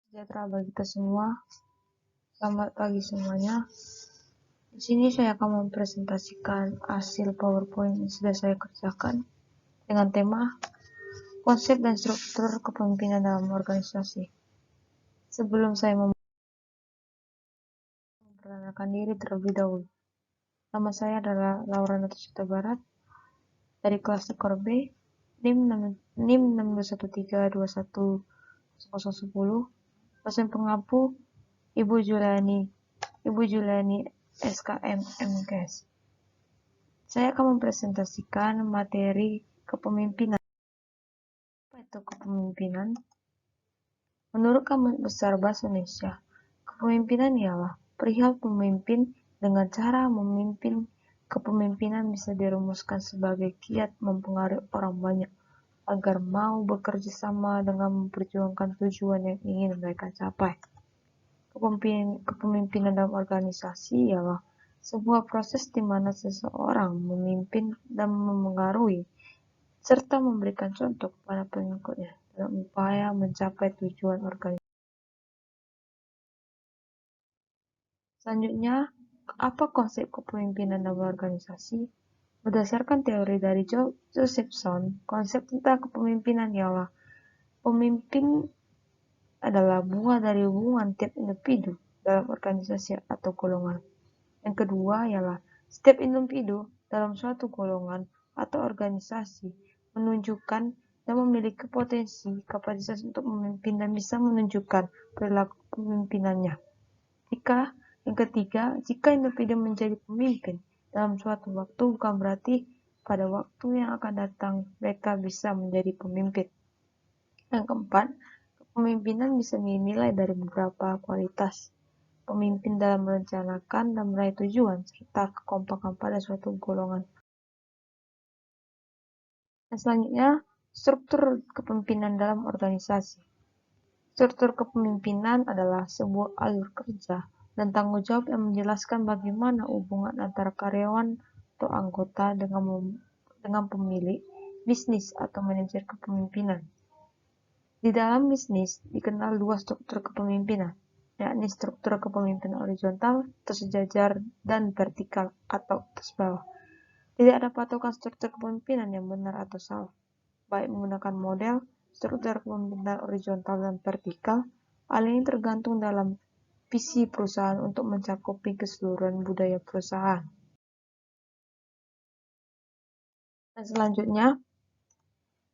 Sejahtera bagi kita semua. Selamat pagi semuanya. Di sini saya akan mempresentasikan hasil PowerPoint yang sudah saya kerjakan dengan tema konsep dan struktur kepemimpinan dalam organisasi. Sebelum saya memperkenalkan diri terlebih dahulu. Nama saya adalah Laura Natasha Barat dari kelas Tekor B, NIM 6213210010, dosen pengampu Ibu Juliani SKM MKS. Saya akan mempresentasikan materi kepemimpinan. Apa itu kepemimpinan? Menurut Kamus Besar Bahasa Indonesia, kepemimpinan ialah perihal pemimpin dengan cara memimpin. Kepemimpinan bisa dirumuskan sebagai kiat mempengaruhi orang banyak agar mau bekerja sama dengan memperjuangkan tujuan yang ingin mereka capai. Kepemimpinan dalam organisasi ialah sebuah proses di mana seseorang memimpin dan memengaruhi serta memberikan contoh kepada pengikutnya dalam upaya mencapai tujuan organisasi. Selanjutnya, apa konsep kepemimpinan dalam organisasi? Berdasarkan teori dari Josephson, konsep tentang kepemimpinan ialah pemimpin adalah buah dari hubungan tiap individu dalam organisasi atau golongan. Yang kedua ialah setiap individu dalam suatu golongan atau organisasi menunjukkan dan memiliki potensi kapasitas untuk memimpin dan bisa menunjukkan perilaku kepemimpinannya. Yang ketiga, jika individu menjadi pemimpin dalam suatu waktu bukan berarti pada waktu yang akan datang mereka bisa menjadi pemimpin. Yang keempat, kepemimpinan bisa dinilai dari beberapa kualitas. Pemimpin dalam merencanakan dan meraih tujuan, serta kekompakan pada suatu golongan. Dan selanjutnya, struktur kepemimpinan dalam organisasi. Struktur kepemimpinan adalah sebuah alur kerja dan tanggung jawab yang menjelaskan bagaimana hubungan antara karyawan atau anggota dengan pemilik, bisnis atau manajer kepemimpinan. Di dalam bisnis dikenal dua struktur kepemimpinan, yakni struktur kepemimpinan horizontal atau sejajar dan vertikal atau atas bawah. Tidak ada patokan struktur kepemimpinan yang benar atau salah, baik menggunakan model, struktur kepemimpinan horizontal dan vertikal. Hal ini tergantung dalam visi perusahaan untuk mencakupi keseluruhan budaya perusahaan. Dan selanjutnya,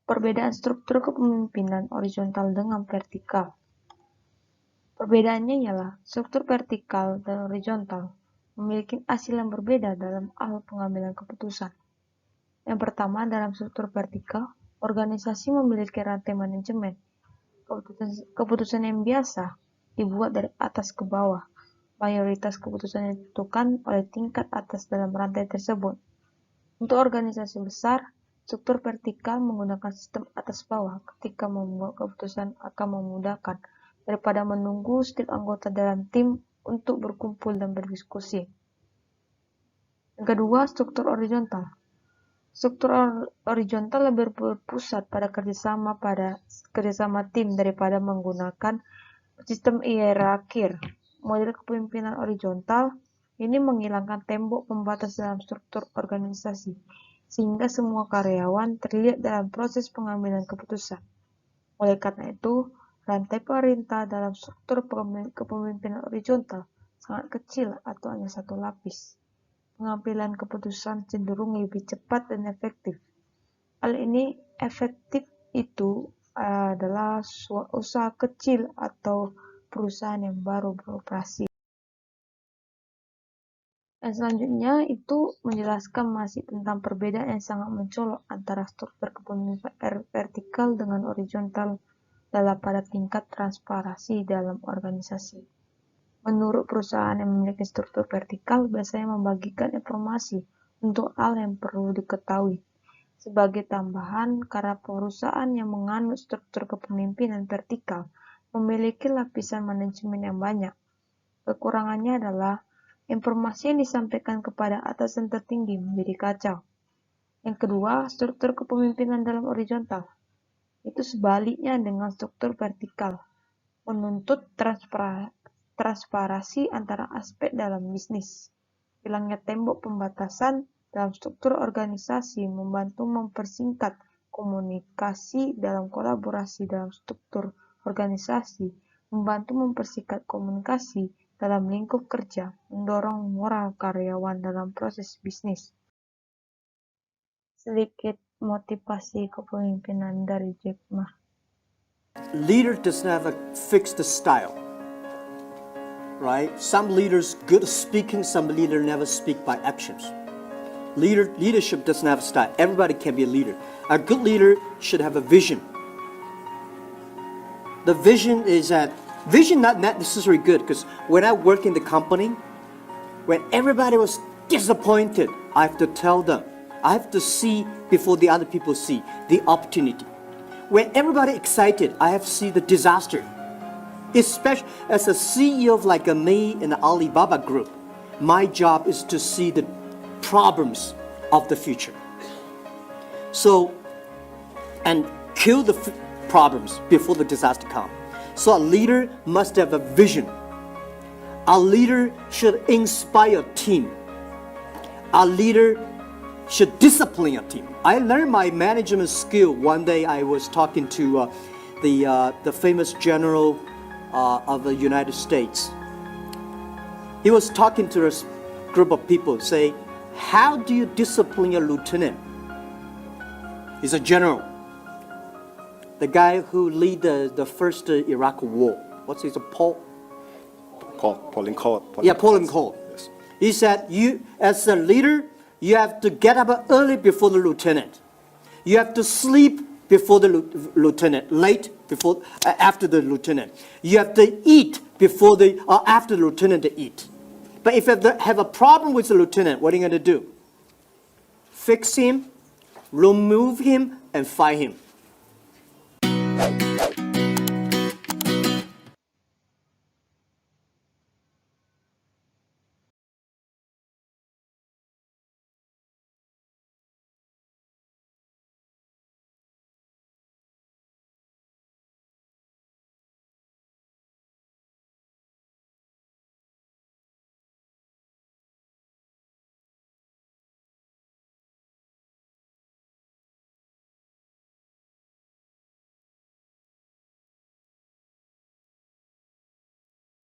perbedaan struktur kepemimpinan horizontal dengan vertikal. Perbedaannya ialah struktur vertikal dan horizontal memiliki hasil yang berbeda dalam hal pengambilan keputusan. Yang pertama, dalam struktur vertikal, organisasi memiliki rantai manajemen. Keputusan yang biasa dibuat dari atas ke bawah. Mayoritas keputusan ditentukan oleh tingkat atas dalam rantai tersebut. Untuk organisasi besar, struktur vertikal menggunakan sistem atas bawah ketika membuat keputusan akan memudahkan daripada menunggu setiap anggota dalam tim untuk berkumpul dan berdiskusi. Yang kedua, struktur horizontal. Struktur horizontal lebih berpusat pada kerjasama tim daripada menggunakan sistem hierarki. Model kepemimpinan horizontal ini menghilangkan tembok pembatas dalam struktur organisasi, sehingga semua karyawan terlihat dalam proses pengambilan keputusan. Oleh karena itu, rantai pemerintah dalam struktur kepemimpinan horizontal sangat kecil atau hanya satu lapis. Pengambilan keputusan cenderung lebih cepat dan efektif. Hal ini efektif itu adalah usaha kecil atau perusahaan yang baru beroperasi. Dan selanjutnya itu menjelaskan masih tentang perbedaan yang sangat mencolok antara struktur kepemimpinan vertikal dengan horizontal dalam pada tingkat transparansi dalam organisasi. Menurut perusahaan yang memiliki struktur vertikal biasanya membagikan informasi untuk hal yang perlu diketahui. Sebagai tambahan, karena perusahaan yang menganut struktur kepemimpinan vertikal memiliki lapisan manajemen yang banyak. Kekurangannya adalah informasi yang disampaikan kepada atasan tertinggi menjadi kacau. Yang kedua, struktur kepemimpinan dalam horizontal. Itu sebaliknya dengan struktur vertikal. menuntut transparansi antara aspek dalam bisnis. Hilangnya tembok pembatasan dalam struktur organisasi membantu mempersingkat komunikasi dalam kolaborasi dalam struktur organisasi, membantu mempersingkat komunikasi dalam lingkup kerja, mendorong moral karyawan dalam proses bisnis. Sedikit motivasi kepemimpinan dari Jack Ma. Leader doesn't have a fixed style, right? Some leaders good at speaking, some leaders never speak by actions. Leadership doesn't have a style. Everybody can be a leader. A good leader should have a vision. The vision is that vision not necessarily good, because when I work in the company, when everybody was disappointed, I have to tell them. I have to see before the other people see the opportunity. When everybody excited, I have to see the disaster. Especially as a CEO of like me in the Alibaba group, my job is to see the problems of the future. So, and kill the problems before the disaster comes. So a leader must have a vision. A leader should inspire a team. A leader should discipline a team. I learned my management skill one day. I was talking to the famous general of the United States. He was talking to a group of people, say, how do you discipline your lieutenant? He's a general. The guy who lead the first Iraq war. What's his name? Pauline Cole. Yeah, Pauline Cole. Yes. He said, you as a leader, you have to get up early before the lieutenant. You have to sleep before the lieutenant, late before after the lieutenant. You have to eat before after the lieutenant to eat. But if you have a problem with the lieutenant, what are you going to do? Fix him, remove him, and fire him.